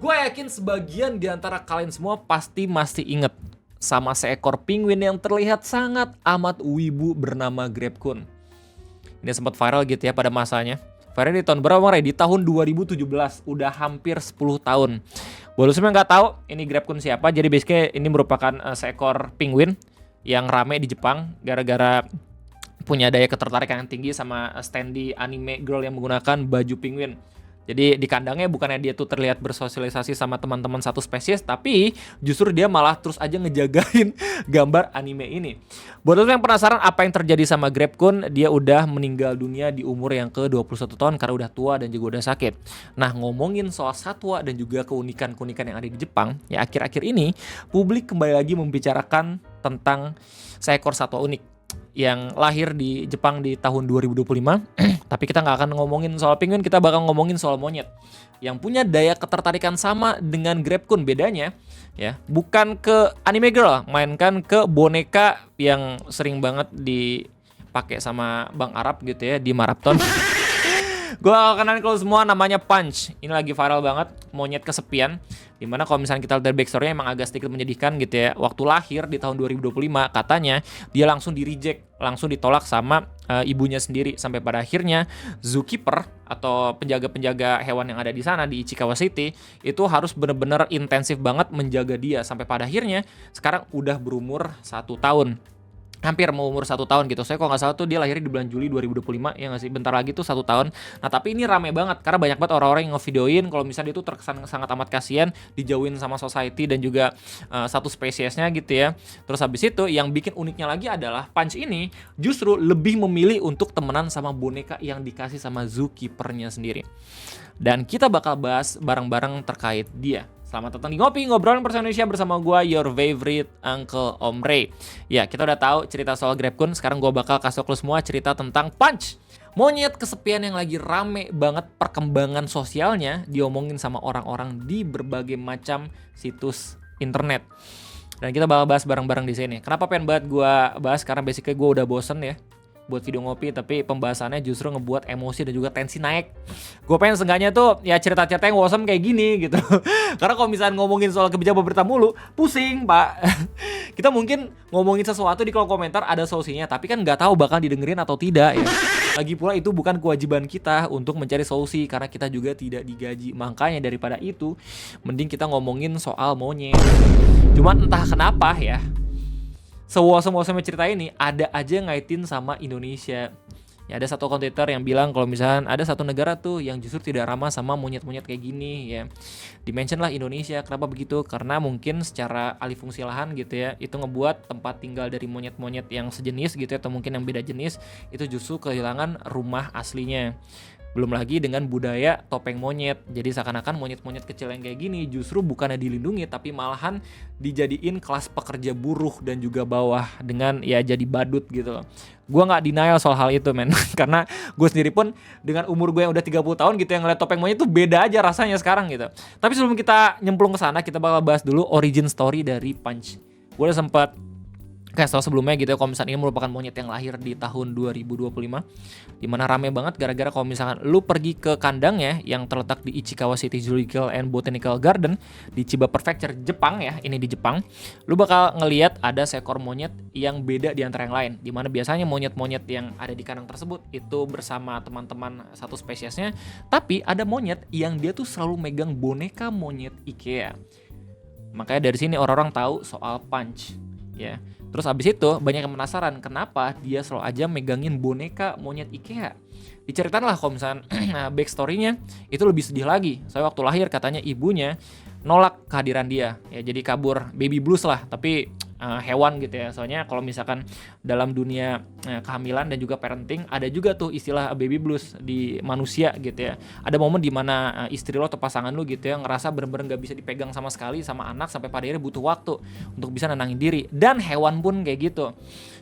Gue yakin sebagian di antara kalian semua pasti masih inget sama seekor penguin yang terlihat sangat amat wibu bernama Grabkun. Ini sempat viral gitu ya pada masanya. Viral di tahun berapa Bang Ray? Di tahun 2017, udah hampir 10 tahun. Buat lu semua nggak tahu ini Grabkun siapa, jadi basically ini merupakan seekor penguin yang rame di Jepang gara-gara punya daya ketertarikan yang tinggi sama standee anime girl yang menggunakan baju penguin. Jadi di kandangnya bukannya dia tuh terlihat bersosialisasi sama teman-teman satu spesies, tapi justru dia malah terus aja ngejagain gambar anime ini. Buat lo yang penasaran apa yang terjadi sama Grabkun, dia udah meninggal dunia di umur yang ke-21 tahun karena udah tua dan juga udah sakit. Nah, ngomongin soal satwa dan juga keunikan-keunikan yang ada di Jepang, ya akhir-akhir ini publik kembali lagi membicarakan tentang seekor satwa unik yang lahir di Jepang di tahun 2025. Tapi kita nggak akan ngomongin soal penguin, kita bakal ngomongin soal monyet yang punya daya ketertarikan sama dengan Grabkun. Bedanya ya bukan ke anime girl, mainkan ke boneka yang sering banget dipakai sama Bang Arab gitu ya di maraton. Gue kenalin kalau semua, namanya Punch. Ini lagi viral banget, monyet kesepian. Dimana kalau misalnya kita lihat dari backstory-nya emang agak sedikit menyedihkan gitu ya. Waktu lahir di tahun 2025 katanya dia langsung di-reject, langsung ditolak sama ibunya sendiri. Sampai pada akhirnya zookeeper atau penjaga-penjaga hewan yang ada di sana di Ichikawa City itu harus bener-bener intensif banget menjaga dia. Sampai pada akhirnya sekarang udah berumur 1 tahun. Hampir mau umur 1 tahun gitu. Saya kalau nggak salah tuh dia lahirnya di bulan Juli 2025 ya nggak sih, bentar lagi tuh 1 tahun. Nah tapi ini rame banget karena banyak banget orang-orang yang ngevideoin kalau misalnya dia tuh terkesan sangat amat kasihan dijauhin sama society dan juga satu spesiesnya gitu ya. Terus habis itu yang bikin uniknya lagi adalah Punch ini justru lebih memilih untuk temenan sama boneka yang dikasih sama zookeepernya sendiri. Dan kita bakal bahas bareng-bareng terkait dia. Selamat datang di Ngopi, ngobrolin bahasa Indonesia bersama gue, your favorite Uncle Om Ray. Ya, kita udah tahu cerita soal Grabkun, sekarang gue bakal kasih ke lo semua cerita tentang Punch. Monyet kesepian yang lagi rame banget perkembangan sosialnya diomongin sama orang-orang di berbagai macam situs internet. Dan kita bakal bahas bareng-bareng di sini. Kenapa pengen banget gue bahas? Karena basically gue udah bosen ya buat video ngopi, tapi pembahasannya justru ngebuat emosi dan juga tensi naik. Gue pengen seenggaknya tuh ya cerita-cerita yang awesome kayak gini gitu. Karena kalau misalnya ngomongin soal kebijakan pemerintah mulu, pusing pak. Kita mungkin ngomongin sesuatu di kolom komentar ada solusinya, tapi kan nggak tahu bakal didengerin atau tidak ya. Lagi pula itu bukan kewajiban kita untuk mencari solusi karena kita juga tidak digaji. Makanya daripada itu, mending kita ngomongin soal monyet. Cuman entah kenapa ya, semua cerita ini ada aja ngaitin sama Indonesia. Ya ada satu kontributor yang bilang kalau misalnya ada satu negara tuh yang justru tidak ramah sama monyet-monyet kayak gini ya. Dimention lah Indonesia. Kenapa begitu? Karena mungkin secara alih fungsi lahan gitu ya, itu ngebuat tempat tinggal dari monyet-monyet yang sejenis gitu ya, atau mungkin yang beda jenis itu justru kehilangan rumah aslinya. Belum lagi dengan budaya topeng monyet. Jadi seakan-akan monyet-monyet kecil yang kayak gini justru bukannya dilindungi, tapi malahan dijadiin kelas pekerja buruh dan juga bawah dengan ya jadi badut gitu loh. Gue gak denial soal hal itu men. Karena gue sendiri pun dengan umur gue yang udah 30 tahun gitu yang ngeliat topeng monyet tuh beda aja rasanya sekarang gitu. Tapi sebelum kita nyemplung ke sana, kita bakal bahas dulu origin story dari Punch. Gue udah sempat kasih tau sebelumnya gitu ya, kalau misalnya ini merupakan monyet yang lahir di tahun 2025, dimana rame banget gara-gara kalau misalkan lu pergi ke kandangnya yang terletak di Ichikawa City Zoological and Botanical Garden di Chiba Prefecture, Jepang ya, ini di Jepang, lu bakal ngelihat ada seekor monyet yang beda di antara yang lain, dimana biasanya monyet-monyet yang ada di kandang tersebut itu bersama teman-teman satu spesiesnya, tapi ada monyet yang dia tuh selalu megang boneka monyet IKEA. Makanya dari sini orang-orang tahu soal Punch ya. Terus abis itu banyak yang penasaran kenapa dia selalu aja megangin boneka monyet IKEA. Diceritain lah kalau misalnya backstory-nya itu lebih sedih lagi. Soalnya waktu lahir katanya ibunya nolak kehadiran dia. Ya jadi kabur, baby blues lah, tapi hewan gitu ya. Soalnya kalau misalkan dalam dunia kehamilan dan juga parenting ada juga tuh istilah baby blues di manusia gitu ya. Ada momen dimana istri lo atau pasangan lo gitu ya ngerasa bener-bener gak bisa dipegang sama sekali sama anak sampai pada akhirnya butuh waktu untuk bisa nenangin diri. Dan hewan pun kayak gitu.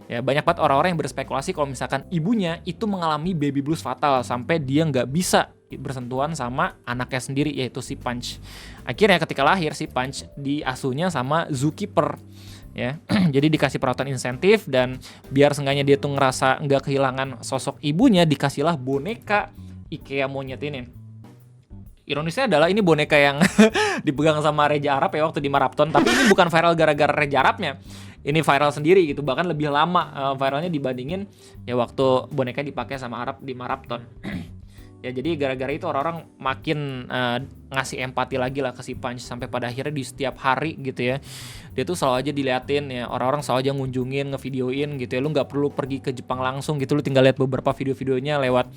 Ya banyak banget orang-orang yang berspekulasi kalau misalkan ibunya itu mengalami baby blues fatal sampai dia nggak bisa bersentuhan sama anaknya sendiri yaitu si Punch. Akhirnya ketika lahir si Punch diasuhnya sama zookeeper. Ya, jadi dikasih perawatan insentif dan biar seenggaknya dia tuh ngerasa nggak kehilangan sosok ibunya, dikasihlah boneka IKEA monyet ini. ironisnya adalah ini boneka yang dipegang sama Reza Arab ya waktu di Marapton, tapi ini bukan viral gara-gara Reza Arabnya. Ini viral sendiri gitu, bahkan lebih lama viralnya dibandingin ya waktu boneka dipakai sama Arab di Marapton. Ya jadi gara-gara itu orang-orang makin ngasih empati lagi lah ke si Punch, sampai pada akhirnya di setiap hari gitu ya dia tuh selalu aja diliatin ya, orang-orang selalu aja ngunjungin, ngevideoin gitu ya. Lu nggak perlu pergi ke Jepang langsung gitu, lu tinggal lihat beberapa video-videonya lewat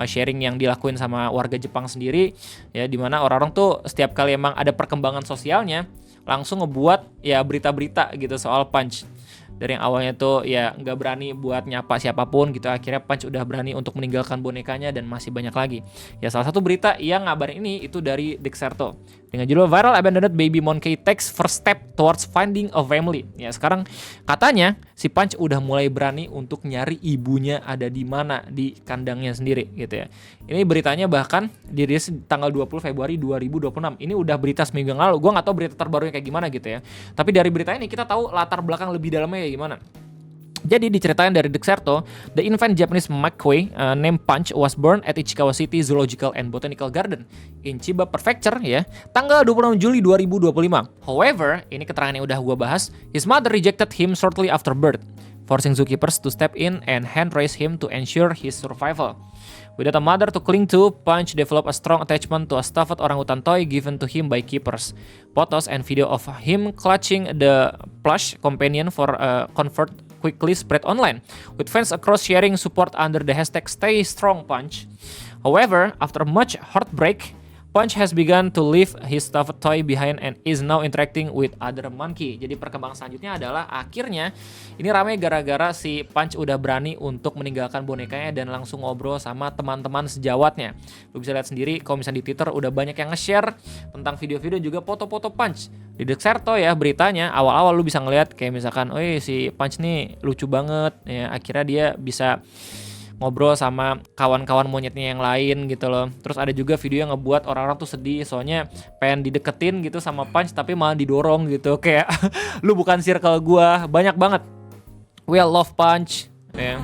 sharing yang dilakuin sama warga Jepang sendiri ya, dimana orang-orang tuh setiap kali emang ada perkembangan sosialnya langsung ngebuat ya berita-berita gitu soal Punch. Dari yang awalnya tuh ya nggak berani buat nyapa siapapun gitu, akhirnya Punch udah berani untuk meninggalkan bonekanya dan masih banyak lagi. Ya salah satu berita yang ngabarin ini itu dari Dexerto dengan judul Viral Abandoned Baby Monkey Takes First Step Towards Finding a Family. Ya sekarang katanya si Punch udah mulai berani untuk nyari ibunya ada di mana di kandangnya sendiri gitu ya. Ini beritanya bahkan dirilis tanggal 20 Februari 2026. Ini udah berita seminggu yang lalu. Gue nggak tahu berita terbarunya kayak gimana gitu ya. Tapi dari berita ini kita tahu latar belakang lebih dalamnya kayak gimana. Jadi diceritain dari Dexerto, the infant Japanese macaque named Punch was born at Ichikawa City Zoological and Botanical Garden in Chiba Prefecture ya, tanggal 26 Juli 2025. However, ini keterangan yang udah gue bahas, his mother rejected him shortly after birth, forcing zookeepers to step in and hand raise him to ensure his survival. Without a mother to cling to, Punch developed a strong attachment to a stuffed orangutan toy given to him by keepers. Photos and video of him clutching the plush companion for comfort quickly spread online, with fans across sharing support under the hashtag #StayStrongPunch. However, after much heartbreak, Punch has begun to leave his stuffed toy behind and is now interacting with other monkey. Jadi perkembangan selanjutnya adalah akhirnya ini ramai gara-gara si Punch udah berani untuk meninggalkan bonekanya dan langsung ngobrol sama teman-teman sejawatnya. Lu bisa lihat sendiri kalau misalnya di Twitter udah banyak yang nge-share tentang video-video juga foto-foto Punch. Di Dexerto ya beritanya awal-awal lu bisa ngeliat kayak misalkan, oh si Punch nih lucu banget ya, akhirnya dia bisa ngobrol sama kawan-kawan monyetnya yang lain gitu loh. Terus ada juga video yang ngebuat orang-orang tuh sedih soalnya pengen dideketin gitu sama Punch tapi malah didorong gitu, kayak lu bukan circle gua. Banyak banget we love Punch ya.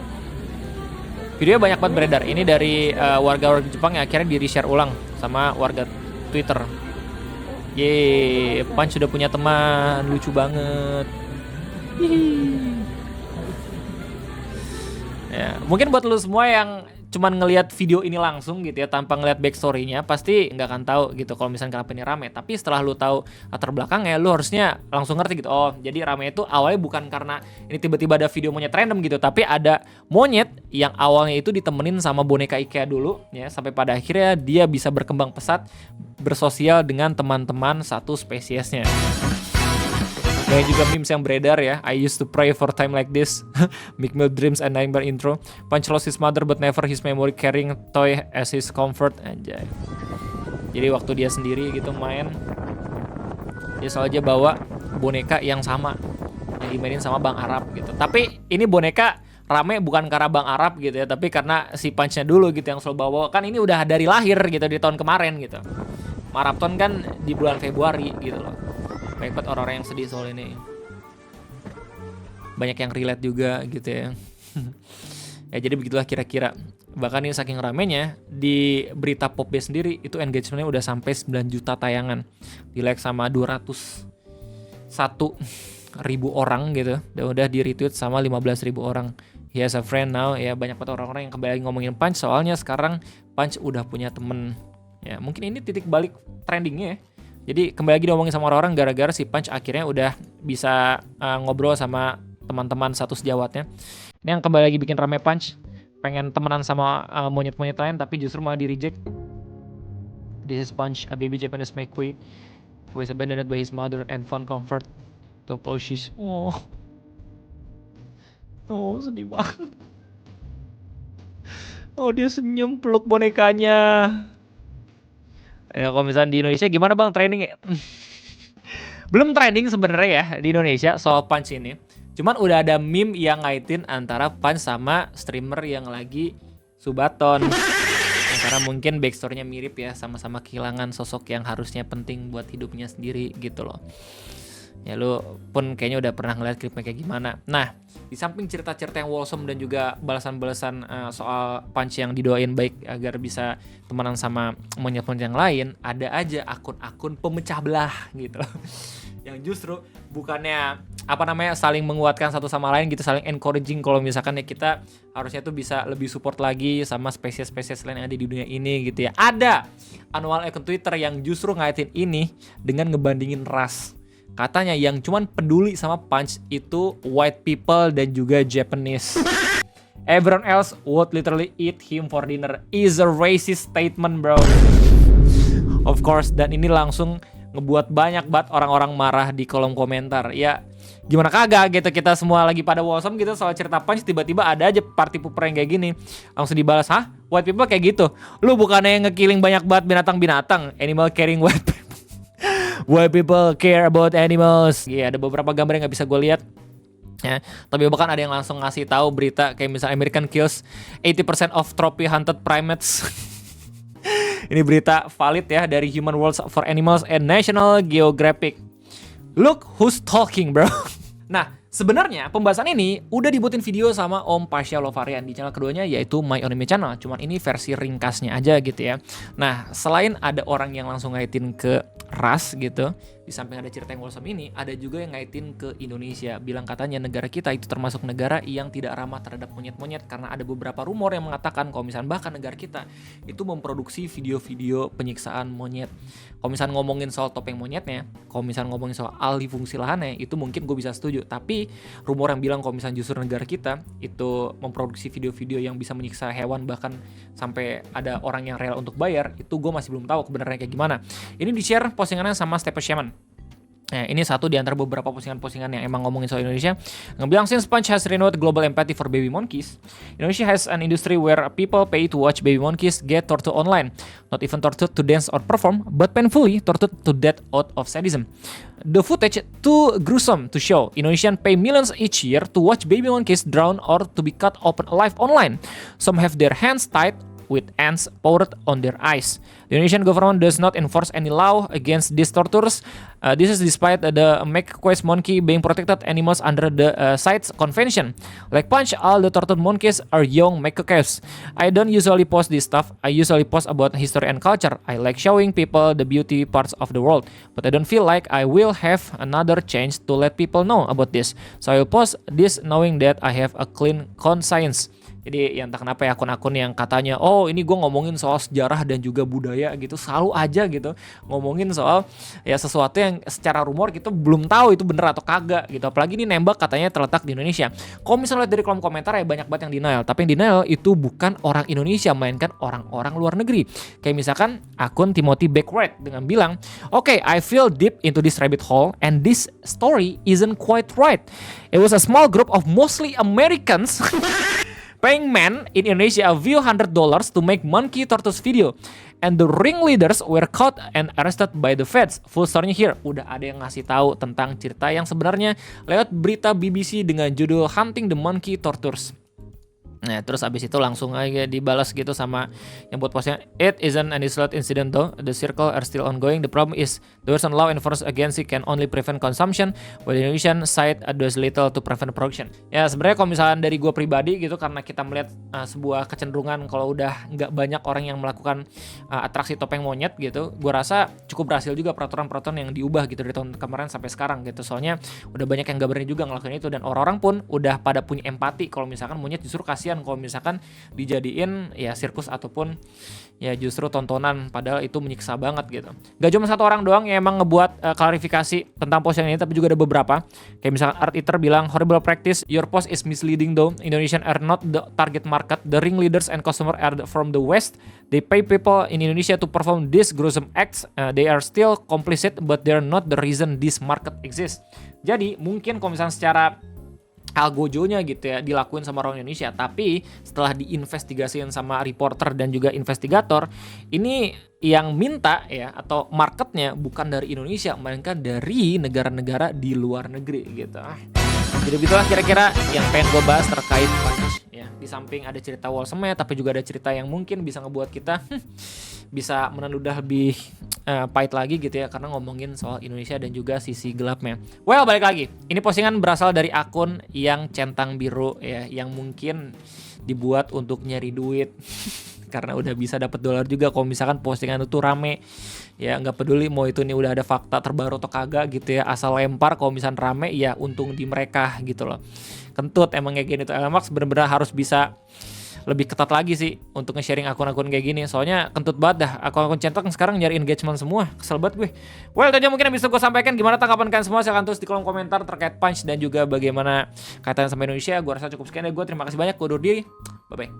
Video banyak banget beredar. Ini dari warga-warga Jepang yang akhirnya di-reshare ulang sama warga Twitter. Yeay, Punch sudah punya teman, lucu banget. Hihi. Ya, mungkin buat lu semua yang cuman ngelihat video ini langsung gitu ya tanpa ngelihat backstory-nya pasti nggak akan tahu gitu kalau misalnya kenapa ini rame. Tapi setelah lu tahu latar belakangnya, lu harusnya langsung ngerti gitu. Oh, jadi rame itu awalnya bukan karena ini tiba-tiba ada video monyet random gitu, tapi ada monyet yang awalnya itu ditemenin sama boneka IKEA dulu ya, sampai pada akhirnya dia bisa berkembang pesat bersosial dengan teman-teman satu spesiesnya. Banyak juga memes yang beredar ya. I used to pray for time like this. Big Meal Dreams and Nightmare intro. Punch lost his mother but never his memory, carrying toy as his comfort. Anjay. Jadi waktu dia sendiri gitu main, dia selalu aja bawa boneka yang sama yang dimainin sama Bang Arab gitu. Tapi ini boneka rame bukan karena Bang Arab gitu ya, tapi karena si Punch-nya dulu gitu yang selalu bawa. Kan ini udah dari lahir gitu di tahun kemarin gitu. Marapton kan di bulan Februari gitu loh. Banyak banget orang-orang yang sedih soal ini. Banyak yang relate juga gitu ya. Ya jadi begitulah kira-kira. Bahkan ini saking ramenya di berita Popbase sendiri itu engagementnya udah sampai 9 juta tayangan. Di like sama 201.000 orang gitu. Dan udah di retweet sama 15.000 orang. He has a friend now. Ya banyak banget orang-orang yang kembali ngomongin Punch. Soalnya sekarang Punch udah punya temen. Ya mungkin ini titik balik trendingnya ya. Jadi kembali lagi diomongin sama orang-orang gara-gara si Punch akhirnya udah bisa ngobrol sama teman-teman satu sejawatnya. Ini yang kembali lagi bikin rame Punch. Pengen temenan sama monyet-monyet lain tapi justru malah di-reject. This is Punch, a baby Japanese macaque who is abandoned by his mother and found comfort to plushies. Oh, sedih banget. Oh, dia senyum peluk bonekanya. Ya, kalau misalnya di Indonesia gimana bang trending ya? Belum trending sebenarnya ya di Indonesia soal Punch ini. Cuman udah ada meme yang ngaitin antara Punch sama streamer yang lagi subaton. Ya, karena mungkin backstory-nya mirip ya, sama-sama kehilangan sosok yang harusnya penting buat hidupnya sendiri gitu loh. Ya lu pun kayaknya udah pernah ngeliat klipnya kayak gimana. Nah, di samping cerita-cerita yang wholesome dan juga balasan-balasan soal Punch yang didoain baik agar bisa temenan sama monyet-monyet yang lain, ada aja akun-akun pemecah belah gitu. Yang justru bukannya saling menguatkan satu sama lain gitu, saling encouraging kalau misalkan ya kita harusnya tuh bisa lebih support lagi sama spesies-spesies lain yang ada di dunia ini gitu ya. Ada annual akun Twitter yang justru ngaitin ini dengan ngebandingin ras. Katanya yang cuman peduli sama Punch itu white people dan juga Japanese. Everyone else would literally eat him for dinner is a racist statement, bro. Of course, dan ini langsung ngebuat banyak banget orang-orang marah di kolom komentar. Ya gimana kagak gitu, kita semua lagi pada wholesome gitu soal cerita Punch, tiba-tiba ada aja party pooper yang kayak gini. Langsung dibalas, hah? White people kayak gitu? Lu bukannya nge-killing banyak banget binatang-binatang? Animal caring white people. White people care about animals. Iya, ada beberapa gambar yang gak bisa gue lihat. Ya, tapi bahkan ada yang langsung ngasih tahu berita kayak misalnya American kills 80% of trophy hunted primates. Ini berita valid ya dari Human Worlds for Animals and National Geographic. Look who's talking, bro. Nah, sebenarnya pembahasan ini udah dibuatin video sama Om Pasha Lovarian di channel keduanya, yaitu My Anime Channel. Cuman ini versi ringkasnya aja gitu ya. Nah, selain ada orang yang langsung ngaitin ke ras gitu, di samping ada cerita yang wholesome ini, ada juga yang ngaitin ke Indonesia. Bilang katanya negara kita itu termasuk negara yang tidak ramah terhadap monyet-monyet, karena ada beberapa rumor yang mengatakan kalau misalnya bahkan negara kita itu memproduksi video-video penyiksaan monyet. Kalau misalnya ngomongin soal topeng monyetnya, kalau misalnya ngomongin soal alih fungsi lahannya, itu mungkin gue bisa setuju. Tapi rumor yang bilang kalau misalnya justru negara kita itu memproduksi video-video yang bisa menyiksa hewan, bahkan sampai ada orang yang rela untuk bayar, itu gue masih belum tahu kebenarannya kayak gimana. Ini di-share postingannya sama Stephen Shaman. Nah, ini satu di antara beberapa postingan-postingan yang emang ngomongin soal Indonesia. Ngebilang, since Punch has renewed global empathy for baby monkeys, Indonesia has an industry where people pay to watch baby monkeys get tortured online. Not even tortured to dance or perform, but painfully tortured to death out of sadism. The footage too gruesome to show. Indonesians pay millions each year to watch baby monkeys drown or to be cut open alive online. Some have their hands tied with ants poured on their eyes. The Indonesian government does not enforce any law against these tortures. This is despite the macaque monkey being protected animals under the CITES Convention. Like Punch, all the tortured monkeys are young macaques. I don't usually post this stuff. I usually post about history and culture. I like showing people the beauty parts of the world, but I don't feel like I will have another chance to let people know about this. So I will post this knowing that I have a clean conscience. Jadi ya entah kenapa ya akun-akun yang katanya, oh ini gue ngomongin soal sejarah dan juga budaya gitu, selalu aja gitu ngomongin soal ya sesuatu yang secara rumor gitu belum tahu itu bener atau kagak gitu. Apalagi ini nembak katanya terletak di Indonesia. Kalau misalnya lihat dari kolom komentar ya banyak banget yang denial. Tapi yang denial itu bukan orang Indonesia, melainkan orang-orang luar negeri. Kayak misalkan akun Timothy Backward dengan bilang, okay, I feel deep into this rabbit hole and this story isn't quite right. It was a small group of mostly Americans paying men in Indonesia a few $100 to make monkey tortoise video, and the ringleaders were caught and arrested by the feds. Full story here. Udah ada yang ngasih tahu tentang cerita yang sebenarnya lewat berita BBC dengan judul Hunting the Monkey Tortoise. Nah, terus abis itu langsung aja dibalas gitu sama yang buat postnya. It isn't an isolated incident though. The circle are still ongoing. The problem is there is no law enforced against it can only prevent consumption, while the Indonesian side does little to prevent production. Ya sebenarnya kalau misalnya dari gue pribadi gitu, karena kita melihat sebuah kecenderungan kalau udah nggak banyak orang yang melakukan atraksi topeng monyet gitu, gue rasa cukup berhasil juga peraturan-peraturan yang diubah gitu dari tahun kemarin sampai sekarang gitu. Soalnya udah banyak yang gak berani juga ngelakuin itu, dan orang-orang pun udah pada punya empati kalau misalkan monyet justru kasihan kalau misalkan dijadiin ya sirkus ataupun ya justru tontonan, padahal itu menyiksa banget gitu. Gak cuma satu orang doang yang emang ngebuat klarifikasi tentang post yang ini, tapi juga ada beberapa. Kayak misalkan Art Eater bilang, horrible practice, your post is misleading though. Indonesian are not the target market. The ringleaders and customer are from the West. They pay people in Indonesia to perform these gruesome acts. They are still complicit, but they are not the reason this market exists. Jadi mungkin kalau misalnya secara algojonya gitu ya dilakuin sama orang Indonesia, tapi setelah diinvestigasikan sama reporter dan juga investigator, ini yang minta ya atau marketnya bukan dari Indonesia, melainkan dari negara-negara di luar negeri gitu. Jadi begitulah kira-kira yang pengen gue bahas terkait Punch. Ya, di samping ada cerita Wall Smith, tapi juga ada cerita yang mungkin bisa ngebuat kita bisa meneludah lebih pahit lagi gitu ya, karena ngomongin soal Indonesia dan juga sisi gelapnya. Well, balik lagi. Ini postingan berasal dari akun yang centang biru ya, yang mungkin dibuat untuk nyari duit. Karena udah bisa dapat dolar juga kalau misalkan postingan itu rame. Ya nggak peduli mau itu nih udah ada fakta terbaru atau kagak gitu ya, asal lempar kalau misalkan rame ya untung di mereka gitu loh. Kentut emang kayak gini tuh. Elon Musk bener-bener harus bisa lebih ketat lagi sih untuk nge-sharing akun-akun kayak gini. Soalnya kentut banget dah, akun-akun centang sekarang nyari engagement semua. Kesel banget gue. Well, itu aja mungkin yang bisa gue sampaikan. Gimana tanggapan kalian semua? Silahkan tulis di kolom komentar terkait Punch dan juga bagaimana kaitannya sama Indonesia. Gue rasa cukup sekian ya gue. Terima kasih banyak. Gue Durdi. Bye-bye.